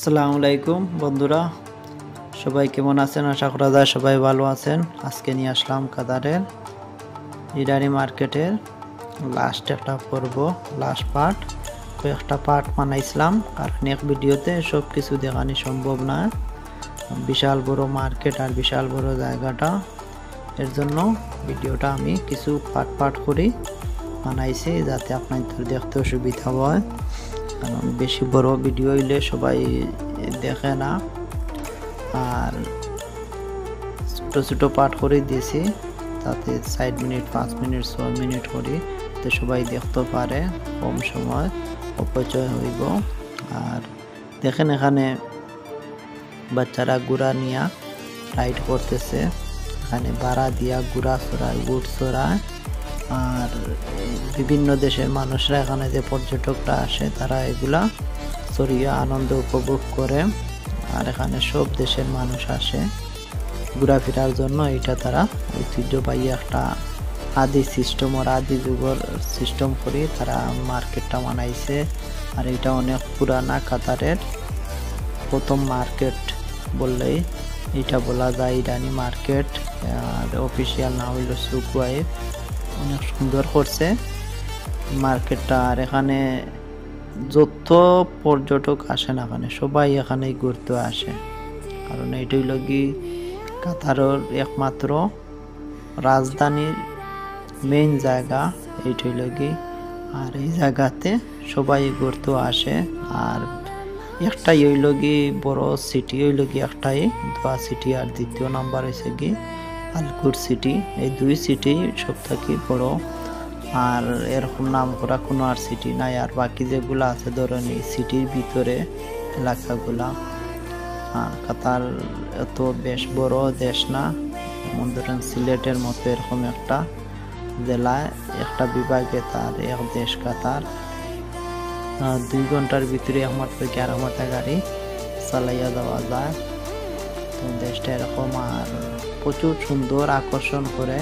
আসসালামু আলাইকুম বন্ধুরা, সবাই কেমন আছেন? আশা করা যায় সবাই ভালো আছেন। আজকে নিয়ে আসলাম কাতারের ইরানি মার্কেটের লাস্ট একটা পর্ব, লাস্ট পার্ট। কয়েকটা পার্ট বানাইছিলাম, কারণ এক ভিডিওতে সব কিছু দেখানো সম্ভব না। বিশাল বড় মার্কেট আর বিশাল বড় জায়গাটা, এর জন্য ভিডিওটা আমি কিছু পার্ট করে বানাইছি, যাতে আপনাদের দেখতেও সুবিধা হয়। কারণ বেশি বড় ভিডিও হইলে সবাই দেখে না, আর ছোটো ছোটো পার্ট করে দিয়েছি, তাতে 60 মিনিট 5 মিনিট 6 মিনিট করে তো সবাই দেখতে পারে, কম সময় অপচয় হইব। আর দেখেন এখানে বাচ্চারা ঘোড়া নিয়ে রাইড করতেছে, এখানে ভাড়া দিয়া ঘোড়া চড়ায়, উট চড়ায়। আর বিভিন্ন দেশের মানুষরা এখানে যে পর্যটকরা আসে, তারা এগুলা চড়িয়ে আনন্দ উপভোগ করে। আর এখানে সব দেশের মানুষ আসে ঘোরাফেরার জন্য। এটা তারা ঐতিহ্যবাহী একটা আদি সিস্টেম, আর আদি যুগের সিস্টেম করে তারা মার্কেটটা বানাইছে। আর এটা অনেক পুরানা, কাতারের প্রথম মার্কেট বললেই এটা বলা যায়, ইরানি মার্কেট। আর অফিসিয়াল নাম হইল সুক ওয়াইফ। অনেক সুন্দর করছে মার্কেটটা। আর এখানে যত পর্যটক আসে না, এখানে সবাই এখানেই ঘুরতে আসে, কারণ এইটাই লগি কাতারের একমাত্র রাজধানীর মেইন জায়গা, এইটাই লগি। আর এই জায়গাতে সবাই ঘুরতে আসে। আর একটাই হইল গি বড় সিটি, হইল গি একটাই দোয়া সিটি, আর দ্বিতীয় নাম্বার হয়েছে কি আলকুর সিটি। এই দুই সিটি সব থেকে বড়, আর এরকম নাম করা কোনো আর সিটি নাই। আর বাকি যেগুলো আছে ধরেন এই সিটির ভিতরে এলাকাগুলা। আর কাতার এত বেশ বড় দেশ না, যেমন ধরেন সিলেটের মতো এরকম একটা জেলায় একটা বিভাগে তার এক দেশ কাতার। 2 ঘন্টার ভিতরে একমাত্র 11 ঘন্টা গাড়ি চালাইয়া যাওয়া যায়। তো দেশটা এরকম, আর প্রচুর সুন্দর আকর্ষণ করে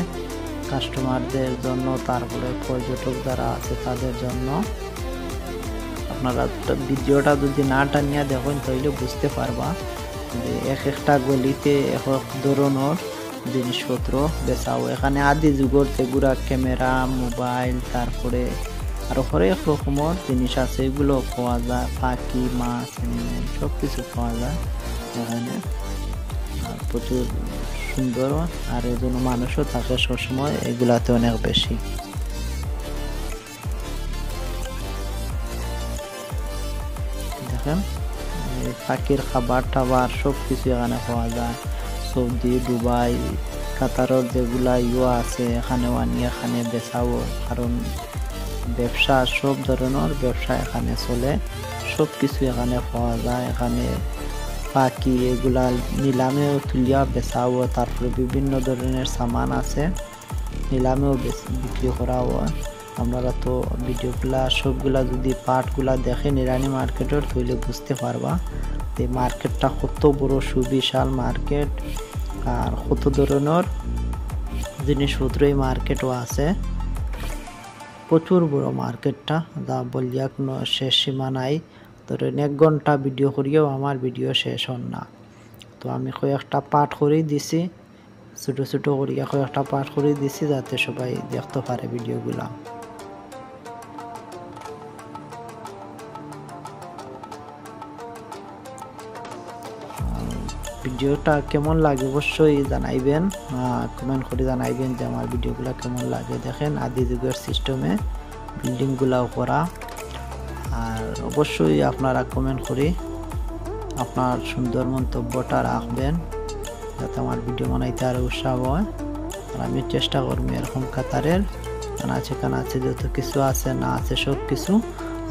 কাস্টমারদের জন্য, তারপরে পর্যটক যারা আছে তাদের জন্য। আপনারা ভিডিওটা যদি না টানিয়া দেখেন তাহলে বুঝতে পারবা যে এক একটা গলিতে এক এক ধরনের জিনিসপত্র বেচাও। এখানে আদি যুগের যেগুলা ক্যামেরা, মোবাইল, তারপরে আরো হরেক রকমের জিনিস আছে, এগুলো পাওয়া যায়। পাখি, মাছ, সব কিছু পাওয়া যায় এখানে। আর প্রচুর সুন্দর, আর এই জন্য মানুষও থাকে সবসময় এগুলাতে অনেক বেশি। দেখেন পাখির খাবার টাবার সব কিছু এখানে পাওয়া যায়। সৌদি, দুবাই, কাতারের যেগুলা আছে এখানেও আনি এখানে বেচাও, কারণ ব্যবসা, সব ধরনের ব্যবসা এখানে চলে, সব কিছু এখানে পাওয়া যায়। এখানে পাখি এগুলা নিলামেও তুলিয়া বেচাও, তারপরে বিভিন্ন ধরনের সামান আছে নিলামেও বিক্রি করা হয়। আপনারা তো ভিডিওগুলা সবগুলা যদি পার্টগুলা দেখেন ইরানি মার্কেটের, তাহলে বুঝতে পারবা যে মার্কেটটা কত বড়, সুবিশাল মার্কেট, আর কত ধরনের জিনিসপত্র এই মার্কেটও আছে। প্রচুর বড় মার্কেটটা, যা বলিয়া কোনো শেষ সীমা নাই। ধরেন 1 ঘন্টা ভিডিও করিয়েও আমার ভিডিও শেষ হন না। তো আমি কয়েকটা পার্ট করেই দিছি, ছোটো ছোটো করিয়া কয়েকটা পার্ট করে দিছি, যাতে সবাই দেখতে পারে ভিডিওগুলা। ভিডিওটা কেমন লাগে অবশ্যই জানাইবেন, কমেন্ট করে জানাইবেন যে আমার ভিডিওগুলো কেমন লাগে। দেখেন আদি যুগের সিস্টেমে বিল্ডিংগুলাও করা। আর অবশ্যই আপনারা কমেন্ট করে আপনার সুন্দর মন্তব্যটা রাখবেন, যাতে আমার ভিডিও বানাইতে আরও উৎসাহ হয়। আর আমি চেষ্টা করবো এরকম কাতারের কানাচে যত কিছু আছে না আছে সব কিছু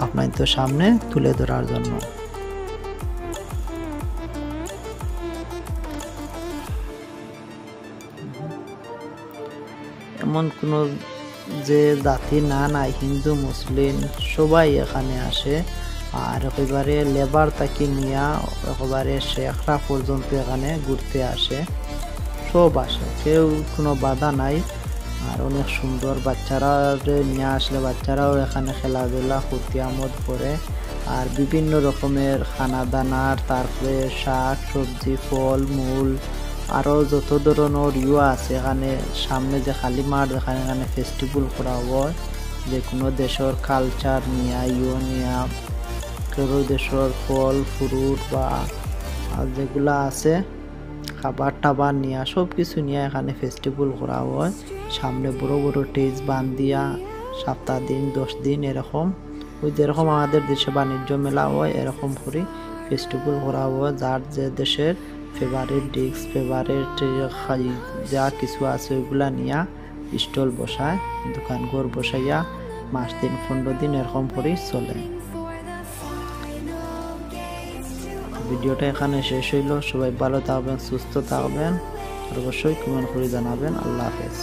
আপনাদের সামনে তুলে ধরার জন্য। এমন কোনো যে জাতি না নাই, হিন্দু মুসলিম সবাই এখানে আসে। আর একেবারে লেবার থেকে নিয়ে একেবারে শেখরা পর্যন্ত এখানে ঘুরতে আসে, সব আসে, কেউ কোনো বাধা নাই। আর অনেক সুন্দর, বাচ্চারা নিয়ে আসলে বাচ্চারাও এখানে খেলাধুলা ফুর্তি আমোদ করে। আর বিভিন্ন রকমের খানা দানার, তারপরে শাক সবজি ফল মূল আরও যত ধরনের আছে এখানে। সামনে যে খালি মাঠ এখানে ফেস্টিভ্যাল করা হয়, যে কোনো দেশের কালচার নিয়ে নিয়ে কোনো দেশের ফল ফ্রুট বা যেগুলা আছে খাবার টাবার নিয়ে সব কিছু নিয়ে এখানে ফেস্টিভ্যাল করা হয়। সামনে বড় বড় স্টেজ বান্ধিয়া 7 দিন 10 দিন এরকম, ওই যেরকম আমাদের দেশে বাণিজ্য মেলা হয় এরকম করে ফেস্টিভ্যাল করা হয়। যার যে দেশের ফেভারিট ডিশ ফেভারিট যা কিছু আছে ওইগুলা নিয়ে স্টল বসায়, দোকানঘর বসাইয়া মাস দিন 15 দিন এরকম করে চলে। ভিডিওটা এখানে শেষ হইল। সবাই ভালো থাকবেন, সুস্থ থাকবেন, আর অবশ্যই কমেন্ট করে জানাবেন। আল্লাহ হাফেজ।